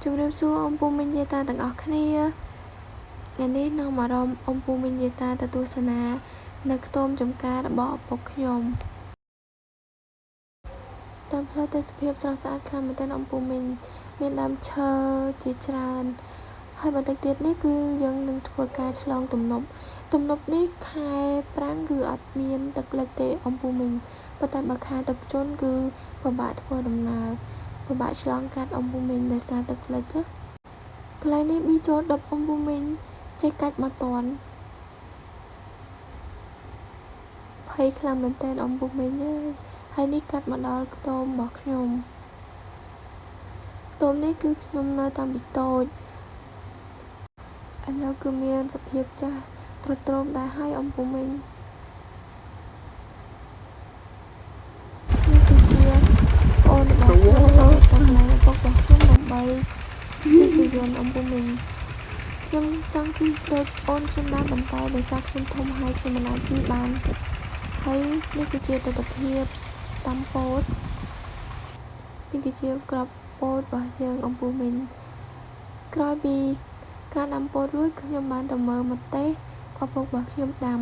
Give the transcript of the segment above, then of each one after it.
ជំរាបសួរអំពូមីងយាយតាទាំងអស់គ្នាថ្ងៃនេះនាំអារម្មណ៍អំពូមីងយាយតាទៅទស្សនានៅខ្ទមចំការរបស់ឪពុកខ្ញុំតាមផ្លូវទេសភាពស្រស់ស្អាតខ្លាំងមែនទែនអំពូមីងមានដើមឈើជាច្រើនហើយបន្តិចទៀតនេះគឺយើងនឹងធ្វើការឆ្លងទំនប់នេះខែប្រាំងគឺអត់មានទឹកលិចទេអំពូមីងប៉ុន្តែបើខែទឹកជន់គឺពិបាកធ្វើដំណើរពិបាកឆ្លងកាត់អំពូមីងដោយសារទឹកលិចណាកន្លែងនេះប៊ីចូល10អំពូមីងចេះកាច់មកតន់ភ័យខ្លាំងមែនតើអំពូមីងអើយហើយនេះកាត់មកដល់ខ្ទមរបស់ខ្ញុំខ្ទមនេះគឺខ្ញុំនៅតាំងពីតូចឥឡូវគឺមានសភាពចាស់ទ្រុឌទ្រោមដែរហើយអំពូមីងនេះគឺជាអូនរបស់ខ្ញុំក៏ទៅកន្លែងឪពុករបស់ខ្ញុំដើម្បីជិះយានយន្តអំពូមីងខ្ញុំចង់ជិះដូចអូនខ្ញុំដែរប៉ុន្តែដោយសារខ្ញុំធំហើយខ្ញុំមិនអាចជិះបានហើយនេះគឺជាទស្សនវិជ្ជាតាមពោតនេះគឺជាក្របពោតរបស់យើងអំពូមីងក្រោយពីការដាំពោតរួចខ្ញុំបានទៅមើលម្ទេសឪពុករបស់ខ្ញុំដាំ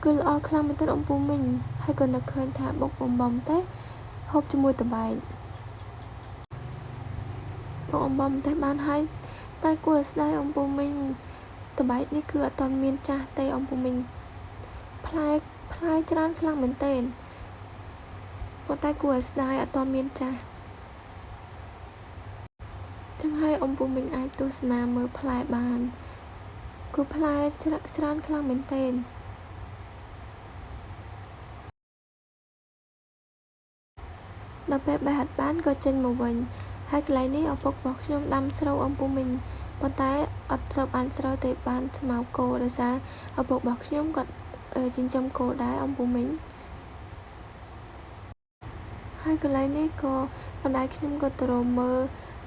គឺល្អខ្លាំងមែនទែនអំពូមីងហើយក៏នឹកឃើញថាបុកបំបំទេហូបជាមួយត្បែកបុកបំបំទេបានហើយតែគួរស្ដាយអំពូមីងត្បែកនេះគឺអត់ទាន់មានចាស់ទេអំពូមីងផ្លែច្រើនខ្លាំងមែនទែនប៉ុន្តែគួរស្ដាយអត់ទាន់មានចាស់ចឹងហើយអំពូមីងអាចទស្សនាមើលផ្លែបានគឺផ្លែច្រើនខ្លាំងមែនទែនដល់ពេលបេះអត់បានក៏ចេញមកវិញហើយកន្លែងនេះឪពុករបស់ខ្ញុំដាំស្រូវអំពូមីងប៉ុន្តែអត់សូវបានស្រូវទេបានស្មៅគោដោយសារឪពុករបស់ខ្ញុំគាត់ចិញ្ចឹមគោដែរអំពូមីងហើយកន្លែងនេះក៏បណ្ដាខ្ញុំក៏ទៅមើល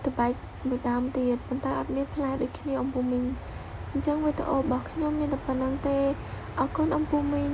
ត្បែកមួយដើមទៀតប៉ុន្តែអត់មានផ្លែដូចគ្នាអំពូមីងអញ្ចឹងវីដេអូរបស់ខ្ញុំមានតែប៉ុណ្្នឹងទេអរគុណអំពូមីង